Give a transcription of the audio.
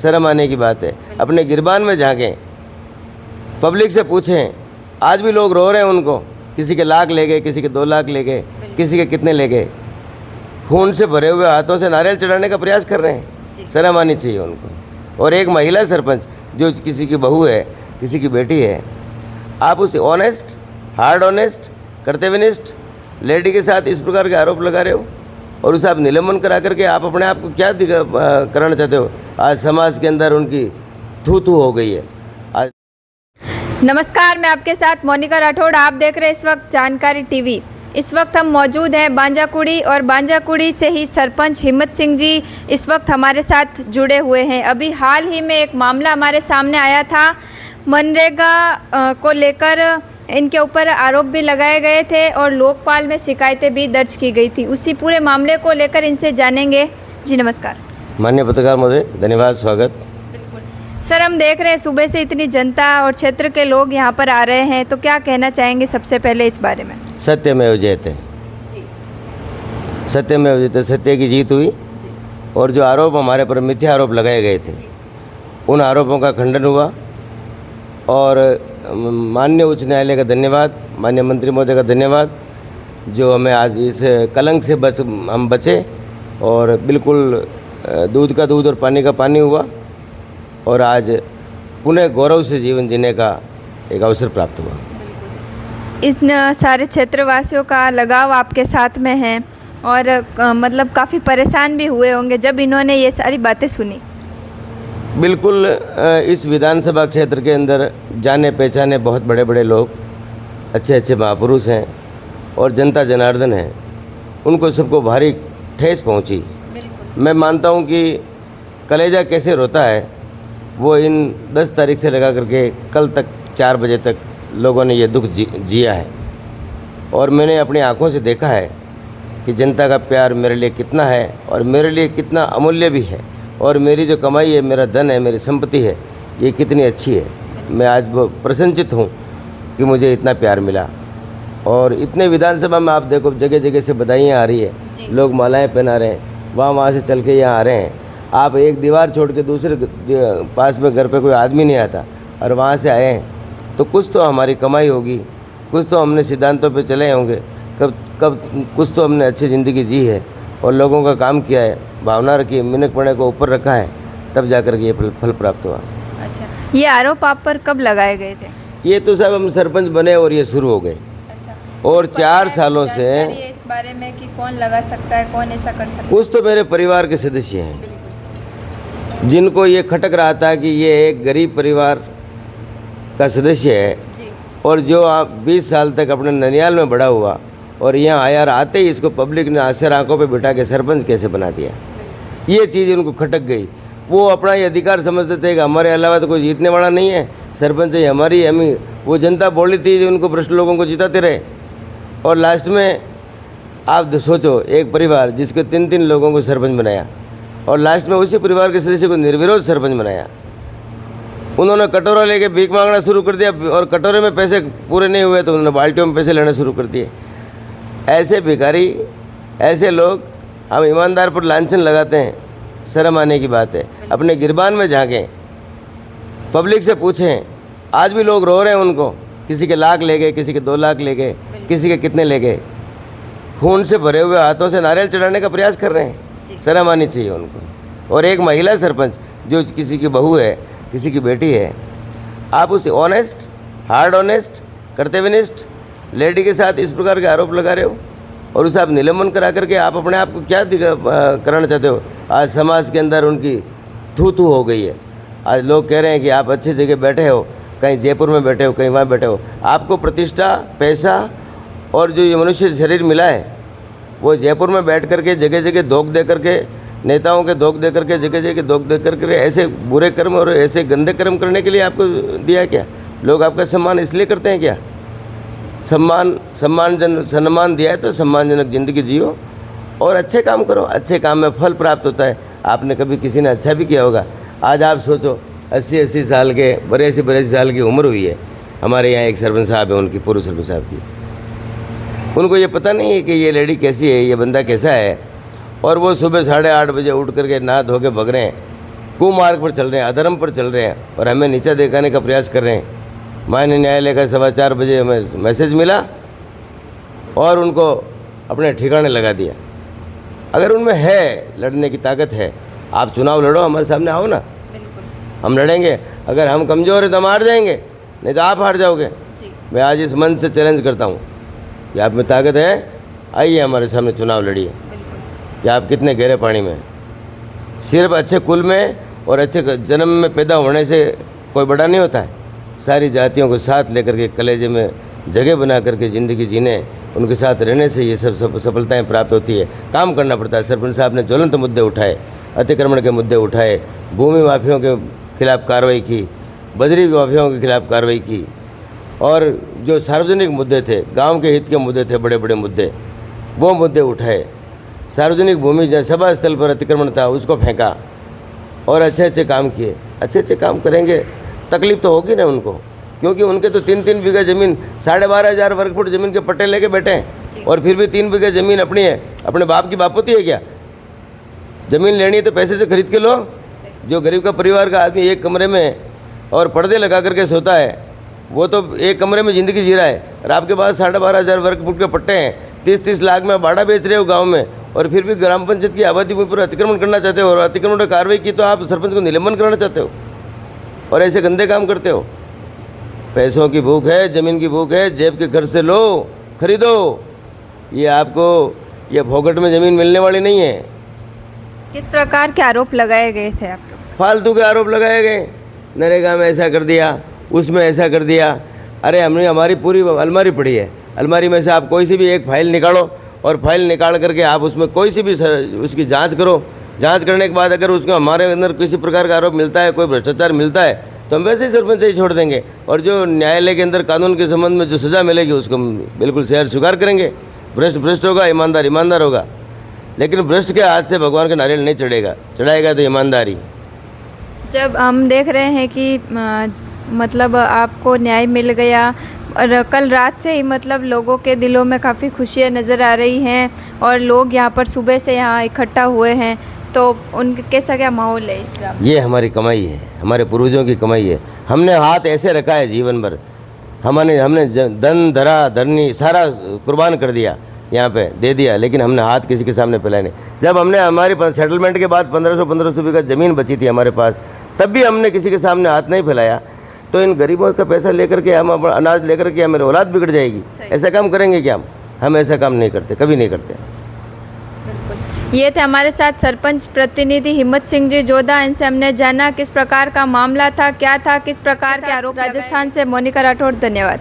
शर्म आने की बात है। अपने गिरबान में झांकें, पब्लिक से पूछें। आज भी लोग रो रहे हैं उनको, किसी के लाख ले गए, किसी के 2 लाख ले गए, किसी के कितने ले गए। खून से भरे हुए हाथों से नारियल चढ़ाने का प्रयास कर रहे हैं। शर्म आनी चाहिए उनको। और एक महिला सरपंच जो किसी की बहू है, किसी की बेटी है, आप उस ऑनेस्ट, हार्ड ऑनेस्ट, कर्तव्यनिष्ठ लेडी के साथ इस प्रकार के आरोप लगा रहे हो और उसे आप निलंबन करा करके आप अपने आप को क्या कराना चाहते हो। आज समाज के अंदर उनकी थू थू हो गई है। आज नमस्कार, मैं आपके साथ मोनिका राठौड़। आप देख रहे हैं इस वक्त जानकारी टीवी। इस वक्त हम मौजूद हैं बांजाकुड़ी और बांजाकुड़ी से ही सरपंच हिम्मत सिंह जी इस वक्त हमारे साथ जुड़े हुए हैं। अभी हाल ही में एक मामला हमारे सामने आया था, मनरेगा को लेकर इनके ऊपर आरोप भी लगाए गए थे और लोकपाल में शिकायतें भी दर्ज की गई थी। उसी पूरे मामले को लेकर इनसे जानेंगे। जी नमस्कार। माननीय पत्रकार महोदय, धन्यवाद, स्वागत। सर, हम देख रहे हैं सुबह से इतनी जनता और क्षेत्र के लोग यहाँ पर आ रहे हैं, तो क्या कहना चाहेंगे सबसे पहले इस बारे में? सत्यमेव जयते, सत्यमेव जयते, सत्य की जीत हुई। और जो आरोप हमारे पर मिथ्या आरोप लगाए गए थे, उन आरोपों का खंडन हुआ। और माननीय उच्च न्यायालय का धन्यवाद, माननीय मंत्री महोदय का धन्यवाद, जो हमें आज इस कलंक से हम बचे और बिल्कुल दूध का दूध और पानी का पानी हुआ और आज पुनः गौरव से जीवन जीने का एक अवसर प्राप्त हुआ। इस सारे क्षेत्रवासियों का लगाव आपके साथ में है और मतलब काफ़ी परेशान भी हुए होंगे जब इन्होंने ये सारी बातें सुनी। बिल्कुल, इस विधानसभा क्षेत्र के अंदर जाने पहचाने बहुत बड़े बड़े लोग, अच्छे अच्छे महापुरुष हैं और जनता जनार्दन है, उनको सबको भारी ठेस पहुंची। मैं मानता हूं कि कलेजा कैसे रोता है, वो इन 10 तारीख से लगा करके कल तक 4 बजे तक लोगों ने ये दुख जिया है। और मैंने अपनी आंखों से देखा है कि जनता का प्यार मेरे लिए कितना है और मेरे लिए कितना अमूल्य भी है। और मेरी जो कमाई है, मेरा धन है, मेरी संपत्ति है, ये कितनी अच्छी है। मैं आज प्रसन्नचित हूँ कि मुझे इतना प्यार मिला। और इतने विधानसभा में आप देखो, जगह जगह से बधाइयाँ आ रही है, लोग मालाएँ पहना रहे हैं, वहाँ से चल के यहाँ आ रहे हैं। आप एक दीवार छोड़ के दूसरे पास में घर पे कोई आदमी नहीं आता और वहाँ से आए हैं, तो कुछ तो हमारी कमाई होगी, कुछ तो हमने सिद्धांतों पे चले होंगे, कब कुछ तो हमने अच्छी ज़िंदगी जी है और लोगों का काम किया है, भावना रखी, मिनक पड़े को ऊपर रखा है, तब जाकर के ये फल प्राप्त हुआ। अच्छा, ये आरोप आप पर कब लगाए गए थे? ये तो साहब हम सरपंच बने और ये शुरू हो गए। अच्छा, और 4 सालों से इस बारे में कि कौन लगा सकता है, कौन ऐसा कर सकता है? कुछ तो मेरे परिवार के सदस्य हैं जिनको ये खटक रहा था कि ये एक गरीब परिवार का सदस्य है और जो आप 20 साल तक अपने ननियाल में बड़ा हुआ और यहाँ आया, आते ही इसको पब्लिक ने आंसर आंखों पे बिठा के सरपंच कैसे बना दिया। ये चीज़ उनको खटक गई। वो अपना ये अधिकार समझते थे कि हमारे अलावा तो कोई जीतने वाला नहीं है, सरपंच है हमारी, हम ही। वो जनता बोली थी जो उनको भ्रष्ट लोगों को जिताते रहे। और लास्ट में आप सोचो, एक परिवार जिसके 3-3 लोगों को सरपंच बनाया और लास्ट में उसी परिवार के सदस्य को निर्विरोध सरपंच बनाया। उन्होंने कटोरा लेके भीख मांगना शुरू कर दिया और कटोरे में पैसे पूरे नहीं हुए तो उन्होंने बाल्टियों में पैसे लेना शुरू कर दिए। ऐसे भिखारी, ऐसे लोग हम ईमानदार पर लांछन लगाते हैं, शर्म आने की बात है। अपने गिरबान में झांकें, पब्लिक से पूछें। आज भी लोग रो रहे हैं उनको, किसी के लाख ले गए, किसी के 2 लाख ले गए, किसी के कितने ले गए। खून से भरे हुए हाथों से नारियल चढ़ाने का प्रयास कर रहे हैं। शर्म आनी चाहिए उनको। और एक महिला सरपंच जो किसी की बहू है, किसी की बेटी है, आप उस ऑनेस्ट, हार्ड ऑनेस्ट, कर्तव्यनिष्ठ लेडी के साथ इस प्रकार के आरोप लगा रहे हो और उसे आप निलंबन करा करके आप अपने आप को क्या कराना चाहते हो। आज समाज के अंदर उनकी थू थू हो गई है। आज लोग कह रहे हैं कि आप अच्छी जगह बैठे हो, कहीं जयपुर में बैठे हो, कहीं वहाँ बैठे हो। आपको प्रतिष्ठा, पैसा और जो ये मनुष्य शरीर मिला है, वो जयपुर में बैठ करके जगह जगह धोख दे करके, नेताओं के धोख दे करके, जगह जगह धोख दे करके ऐसे बुरे कर्म और ऐसे गंदे कर्म करने के लिए आपको दिया क्या? लोग आपका सम्मान इसलिए करते हैं क्या? सम्मान दिया है तो सम्मानजनक ज़िंदगी जियो और अच्छे काम करो। अच्छे काम में फल प्राप्त होता है। आपने कभी किसी ने अच्छा भी किया होगा। आज आप सोचो, 80-80 साल के, 82 साल की उम्र हुई है। हमारे यहाँ एक सरपंच साहब है, उनकी पूर्व सरपंच साहब की, उनको ये पता नहीं है कि ये लेडी कैसी है, ये बंदा कैसा है। और वो सुबह 8:30 बजे उठ करके नहा धो के भग रहे हैं कुमार्ग पर चल रहे हैं, अधर्म पर चल रहे हैं और हमें नीचा दिखाने का प्रयास कर रहे हैं। माननीय न्यायालय का 4:15 बजे हमें मैसेज मिला और उनको अपने ठिकाने लगा दिया। अगर उनमें है लड़ने की ताकत है, आप चुनाव लड़ो, हमारे सामने आओ ना, हम लड़ेंगे। अगर हम कमज़ोर हैं तो हम हार जाएंगे, नहीं तो आप हार जाओगे। मैं आज इस मंच से चैलेंज करता हूँ कि आप में ताकत है, आइए हमारे सामने चुनाव लड़िए कि आप कितने गहरे पानी में हैं। सिर्फ अच्छे कुल में और अच्छे जन्म में पैदा होने से कोई बड़ा नहीं होता है। सारी जातियों को साथ लेकर के कलेजे में जगह बना करके ज़िंदगी जीने, उनके साथ रहने से ये सब सफलताएं प्राप्त होती है। काम करना पड़ता है। सरपंच साहब ने ज्वलंत मुद्दे उठाए, अतिक्रमण के मुद्दे उठाए, भूमि माफियों के खिलाफ कार्रवाई की, बजरी माफियाओं के खिलाफ कार्रवाई की और जो सार्वजनिक मुद्दे थे, गांव के हित के मुद्दे थे, बड़े बड़े मुद्दे, वो मुद्दे उठाए। सार्वजनिक भूमि जहाँ सभा स्थल पर अतिक्रमण था उसको फेंका और अच्छे अच्छे काम किए। अच्छे अच्छे काम करेंगे, तकलीफ तो होगी ना उनको, क्योंकि उनके तो 3-3 बीघा ज़मीन, 12,500 वर्ग फुट ज़मीन के पट्टे लेके बैठे हैं और फिर भी 3 बीघा ज़मीन अपनी है। अपने बाप की बापोती है क्या? ज़मीन लेनी है तो पैसे से खरीद के लो। जो गरीब का परिवार का आदमी एक कमरे में और पर्दे लगा करके सोता है, वो तो एक कमरे में ज़िंदगी जी रहा है। और आपके पास 12,500 वर्ग फुट के पट्टे हैं, 30-30 लाख में बाड़ा बेच रहे हो गाँव में, और फिर भी ग्राम पंचायत की आबादी पर अतिक्रमण करना चाहते हो और अतिक्रमण पर कार्रवाई की तो आप सरपंच को निलंबन कराना चाहते हो और ऐसे गंदे काम करते हो। पैसों की भूख है, ज़मीन की भूख है, जेब के घर से लो, खरीदो। ये आपको ये फोकट में ज़मीन मिलने वाली नहीं है। किस प्रकार के आरोप लगाए गए थे आपको? फालतू के आरोप लगाए गए, नरेगा में ऐसा कर दिया, उसमें ऐसा कर दिया। अरे हमने, हमारी पूरी अलमारी पड़ी है, अलमारी में से आप कोई सी भी एक फाइल निकालो और फाइल निकाल करके आप उसमें कोई सी भी उसकी जांच करो। जांच करने के बाद अगर उसको हमारे अंदर किसी प्रकार का आरोप मिलता है, कोई भ्रष्टाचार मिलता है, तो हम वैसे ही सरपंच ही छोड़ देंगे और जो न्यायालय के अंदर कानून के संबंध में जो सज़ा मिलेगी उसको बिल्कुल शहर स्वीकार करेंगे। भ्रष्ट होगा, ईमानदार होगा, लेकिन भ्रष्ट के हाथ से भगवान का नारियल नहीं चढ़ेगा, चढ़ाएगा तो ईमानदारी। जब हम देख रहे हैं कि मतलब आपको न्याय मिल गया और कल रात से ही मतलब लोगों के दिलों में काफ़ी खुशियाँ नज़र आ रही हैं और लोग यहाँ पर सुबह से यहाँ इकट्ठा हुए हैं, तो उनके कैसा क्या माहौल है इस ग्राम? ये हमारी कमाई है, हमारे पूर्वजों की कमाई है। हमने हाथ ऐसे रखा है जीवन भर, हमने धन धरा धरनी सारा कुर्बान कर दिया, यहाँ पे दे दिया, लेकिन हमने हाथ किसी के सामने फैलाए नहीं। जब हमने हमारी सेटलमेंट के बाद 1500 बीघा ज़मीन बची थी हमारे पास, तब भी हमने किसी के सामने हाथ नहीं फैलाया। तो इन गरीबों का पैसा लेकर के, हम अनाज लेकर के हमारी औलाद बिगड़ जाएगी, ऐसा काम करेंगे क्या? हम ऐसा काम नहीं करते, कभी नहीं करते। ये थे हमारे साथ सरपंच प्रतिनिधि हिम्मत सिंह जी जोधा। इनसे हमने जाना किस प्रकार का मामला था, क्या था, किस प्रकार के आरोप। राजस्थान से मोनिका राठौड़, धन्यवाद।